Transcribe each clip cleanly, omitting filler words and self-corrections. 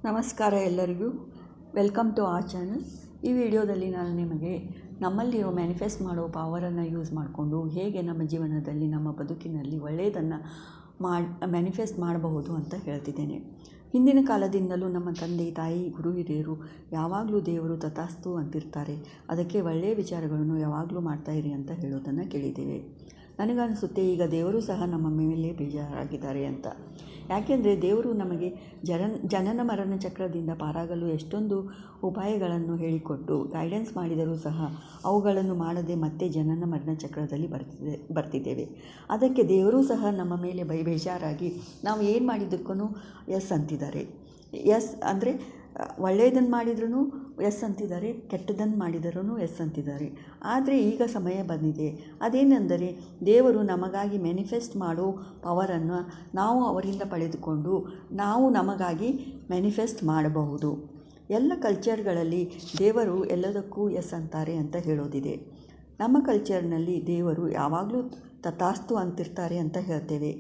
ನಮಸ್ಕಾರ ಎಲ್ಲರಿಗೂ. Welcome to ಆ ಚಾನಲ್. ಈ ವಿಡಿಯೋದಲ್ಲಿ ನಾನು ನಿಮಗೆ ನಮ್ಮಲ್ಲಿರೋ ಮ್ಯಾನಿಫೆಸ್ಟ್ ಮಾಡೋ ಪವರನ್ನು ಯೂಸ್ ಮಾಡಿಕೊಂಡು ಹೇಗೆ ನಮ್ಮ ಜೀವನದಲ್ಲಿ ನಮ್ಮ ಬದುಕಿನಲ್ಲಿ ಒಳ್ಳೆಯದನ್ನು ಮ್ಯಾನಿಫೆಸ್ಟ್ ಮಾಡಬಹುದು ಅಂತ ಹೇಳ್ತಿದ್ದೇನೆ. ಹಿಂದಿನ ಕಾಲದಿಂದಲೂ ನಮ್ಮ ತಂದೆ ತಾಯಿ ಗುರು ಹಿರಿಯರು ಯಾವಾಗಲೂ ದೇವರು ತಥಾಸ್ತು ಅಂತಿರ್ತಾರೆ. ಅದಕ್ಕೆ ಒಳ್ಳೆಯ ವಿಚಾರಗಳನ್ನು ಯಾವಾಗಲೂ ಮಾಡ್ತಾಯಿರಿ ಅಂತ ಹೇಳೋದನ್ನು ಕೇಳಿದ್ದೇವೆ. ನನಗನ್ನಿಸುತ್ತೆ ಈಗ ದೇವರು ಸಹ ನಮ್ಮ ಮೇಲೆ ಬೇಜಾರಾಗಿದ್ದಾರೆ ಅಂತ. ಯಾಕೆಂದರೆ ದೇವರು ನಮಗೆ ಜನನ ಮರಣ ಚಕ್ರದಿಂದ ಪಾರಾಗಲು ಎಷ್ಟೊಂದು ಉಪಾಯಗಳನ್ನು ಹೇಳಿಕೊಟ್ಟು ಗೈಡೆನ್ಸ್ ಮಾಡಿದರೂ ಸಹ ಅವುಗಳನ್ನು ಮಾಡದೆ ಮತ್ತೆ ಜನನ ಮರಣ ಚಕ್ರದಲ್ಲಿ ಬರ್ತಿದ್ದೇವೆ. ಅದಕ್ಕೆ ದೇವರು ಸಹ ನಮ್ಮ ಮೇಲೆ ಬೇಜಾರಾಗಿ ನಾವು ಏನು ಮಾಡಿದ್ದಕ್ಕೂ ಎಸ್ ಅಂತಿದ್ದಾರೆ. ಎಸ್ ಅಂದರೆ ಒಳ್ಳೆಯದನ್ನು ಮಾಡಿದ್ರೂ ಎಸ್ ಅಂತಿದ್ದಾರೆ, ಕೆಟ್ಟದನ್ನು ಮಾಡಿದರೂ ಎಸ್ ಅಂತಿದ್ದಾರೆ. ಆದರೆ ಈಗ ಸಮಯ ಬಂದಿದೆ. ಅದೇನೆಂದರೆ ದೇವರು ನಮಗಾಗಿ ಮ್ಯಾನಿಫೆಸ್ಟ್ ಮಾಡೋ ಪವರನ್ನು ನಾವು ಅವರಿಂದ ಪಡೆದುಕೊಂಡು ನಾವು ನಮಗಾಗಿ ಮ್ಯಾನಿಫೆಸ್ಟ್ ಮಾಡಬಹುದು. ಎಲ್ಲ ಕಲ್ಚರ್ಗಳಲ್ಲಿ ದೇವರು ಎಲ್ಲದಕ್ಕೂ ಎಸ್ ಅಂತಾರೆ ಅಂತ ಹೇಳೋದಿದೆ. ನಮ್ಮ ಕಲ್ಚರ್ನಲ್ಲಿ ದೇವರು ಯಾವಾಗಲೂ ತಥಾಸ್ತು ಅಂತಿರ್ತಾರೆ ಅಂತ ಹೇಳ್ತೇವೆ.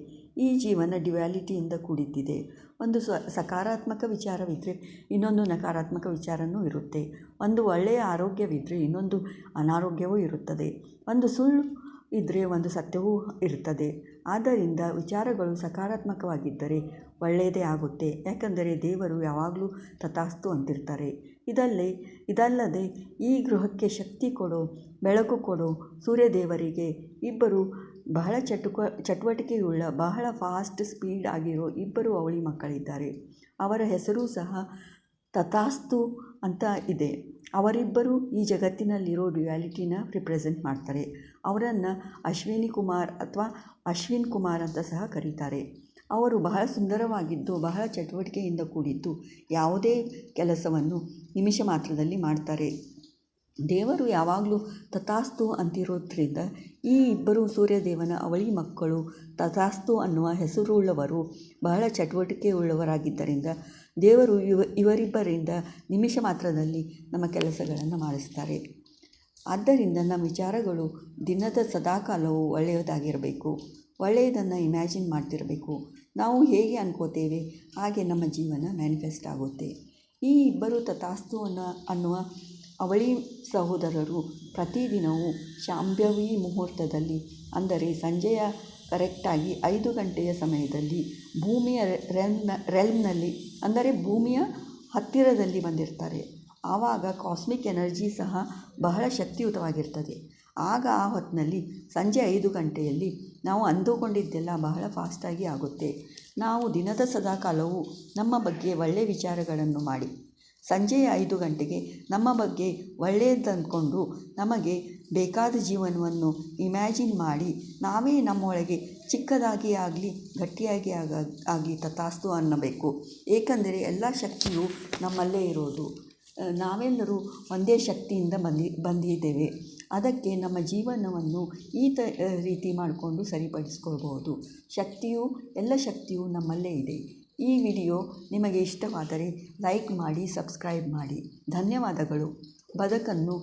ಈ ಜೀವನ ಡ್ಯುಯಾಲಿಟಿಯಿಂದ ಕೂಡಿದ್ದಿದೆ. ಒಂದು ಸಕಾರಾತ್ಮಕ ವಿಚಾರವಿದ್ದರೆ ಇನ್ನೊಂದು ನಕಾರಾತ್ಮಕ ವಿಚಾರವೂ ಇರುತ್ತೆ. ಒಂದು ಒಳ್ಳೆಯ ಆರೋಗ್ಯವಿದ್ದರೆ ಇನ್ನೊಂದು ಅನಾರೋಗ್ಯವೂ ಇರುತ್ತದೆ. ಒಂದು ಸುಳ್ಳು ಇದ್ದರೆ ಒಂದು ಸತ್ಯವೂ ಇರುತ್ತದೆ. ಆದ್ದರಿಂದ ವಿಚಾರಗಳು ಸಕಾರಾತ್ಮಕವಾಗಿದ್ದರೆ ಒಳ್ಳೆಯದೇ ಆಗುತ್ತೆ. ಯಾಕಂದರೆ ದೇವರು ಯಾವಾಗಲೂ ತಥಾಸ್ತು ಅಂತಿರ್ತಾರೆ. ಇದಲ್ಲದೆ ಈ ಗೃಹಕ್ಕೆ ಶಕ್ತಿ ಕೊಡೋ, ಬೆಳಕು ಕೊಡೋ ಸೂರ್ಯದೇವರಿಗೆ ಇಬ್ಬರು ಬಹಳ ಚಟುವಟಿಕೆಯುಳ್ಳ, ಬಹಳ ಫಾಸ್ಟ್ ಸ್ಪೀಡ್ ಆಗಿರೋ ಇಬ್ಬರು ಅವಳಿ ಮಕ್ಕಳಿದ್ದಾರೆ. ಅವರ ಹೆಸರು ಸಹ ತಥಾಸ್ತು ಅಂತ ಇದೆ. ಅವರಿಬ್ಬರು ಈ ಜಗತ್ತಿನಲ್ಲಿರೋ ಡ್ಯುಯಾಲಿಟಿನ ರಿಪ್ರೆಸೆಂಟ್ ಮಾಡ್ತಾರೆ. ಅವರನ್ನು ಅಶ್ವಿನಿ ಕುಮಾರ್ ಅಥವಾ ಅಶ್ವಿನ್ ಕುಮಾರ್ ಅಂತ ಸಹ ಕರೀತಾರೆ. ಅವರು ಬಹಳ ಸುಂದರವಾಗಿದ್ದು ಬಹಳ ಚಟುವಟಿಕೆಯಿಂದ ಕೂಡಿದ್ದು ಯಾವುದೇ ಕೆಲಸವನ್ನು ನಿಮಿಷ ಮಾತ್ರದಲ್ಲಿ ಮಾಡ್ತಾರೆ. ದೇವರು ಯಾವಾಗಲೂ ತಥಾಸ್ತು ಅಂತಿರೋದ್ರಿಂದ ಈ ಇಬ್ಬರು ಸೂರ್ಯದೇವನ ಅವಳಿ ಮಕ್ಕಳು ತಥಾಸ್ತು ಅನ್ನುವ ಹೆಸರುಳ್ಳವರು, ಬಹಳ ಚಟುವಟಿಕೆಯುಳ್ಳವರಾಗಿದ್ದರಿಂದ ದೇವರು ಇವರಿಬ್ಬರಿಂದ ನಿಮಿಷ ಮಾತ್ರದಲ್ಲಿ ನಮ್ಮ ಕೆಲಸಗಳನ್ನು ಮಾಡಿಸ್ತಾರೆ. ಆದ್ದರಿಂದ ನಮ್ಮ ವಿಚಾರಗಳು ದಿನದ ಸದಾಕಾಲವೂ ಒಳ್ಳೆಯದಾಗಿರಬೇಕು. ಒಳ್ಳೆಯದನ್ನು ಇಮ್ಯಾಜಿನ್ ಮಾಡ್ತಿರಬೇಕು. ನಾವು ಹೇಗೆ ಅನ್ಕೋತೇವೆ ಹಾಗೆ ನಮ್ಮ ಜೀವನ ಮ್ಯಾನಿಫೆಸ್ಟ್ ಆಗುತ್ತೆ. ಈ ಇಬ್ಬರು ತಥಾಸ್ತು ಅನ್ನುವ ಅವಳಿ ಸಹೋದರರು ಪ್ರತಿದಿನವೂ ಶಾಂಭವಿ ಮುಹೂರ್ತದಲ್ಲಿ, ಅಂದರೆ ಸಂಜೆಯ ಕರೆಕ್ಟಾಗಿ 5 ಗಂಟೆಯ ಸಮಯದಲ್ಲಿ ಭೂಮಿಯ ರೆಲ್ಮ್ನಲ್ಲಿ ಅಂದರೆ ಭೂಮಿಯ ಹತ್ತಿರದಲ್ಲಿ ಬಂದಿರ್ತಾರೆ. ಆವಾಗ ಕಾಸ್ಮಿಕ್ ಎನರ್ಜಿ ಸಹ ಬಹಳ ಶಕ್ತಿಯುತವಾಗಿರ್ತದೆ. ಆಗ ಆ ಹೊತ್ತಿನಲ್ಲಿ ಸಂಜೆ 5 ಗಂಟೆಯಲ್ಲಿ ನಾವು ಅಂದುಕೊಂಡಿದ್ದೆಲ್ಲ ಬಹಳ ಫಾಸ್ಟಾಗಿ ಆಗುತ್ತೆ. ನಾವು ದಿನದ ಸದಾಕಾಲವೂ ನಮ್ಮ ಬಗ್ಗೆ ಒಳ್ಳೆಯ ವಿಚಾರಗಳನ್ನು ಮಾಡಿ ಸಂಜೆಯ 5 ಗಂಟೆಗೆ ನಮ್ಮ ಬಗ್ಗೆ ಒಳ್ಳೆಯದಂದ್ಕೊಂಡು ನಮಗೆ ಬೇಕಾದ ಜೀವನವನ್ನು ಇಮ್ಯಾಜಿನ್ ಮಾಡಿ ನಾವೇ ನಮ್ಮೊಳಗೆ ಚಿಕ್ಕದಾಗಿ ಆಗಲಿ ಗಟ್ಟಿಯಾಗಿ ಆಗಿ ತಥಾಸ್ತು ಅನ್ನಬೇಕು. ಏಕೆಂದರೆ ಎಲ್ಲ ಶಕ್ತಿಯು ನಮ್ಮಲ್ಲೇ ಇರೋದು. ನಾವೆಲ್ಲರೂ ಒಂದೇ ಶಕ್ತಿಯಿಂದ ಬಂದಿದ್ದೇವೆ. ಅದಕ್ಕೆ ನಮ್ಮ ಜೀವನವನ್ನು ಈ ರೀತಿ ಮಾಡಿಕೊಂಡು ಸರಿಪಡಿಸ್ಕೊಳ್ಬಹುದು. ಎಲ್ಲ ಶಕ್ತಿಯು ನಮ್ಮಲ್ಲೇ ಇದೆ. ಈ ವಿಡಿಯೋ ನಿಮಗೆ ಇಷ್ಟವಾದರೆ ಲೈಕ್ ಮಾಡಿ, ಸಬ್ಸ್ಕ್ರೈಬ್ ಮಾಡಿ. ಧನ್ಯವಾದಗಳು. ಬದುಕನ್ನು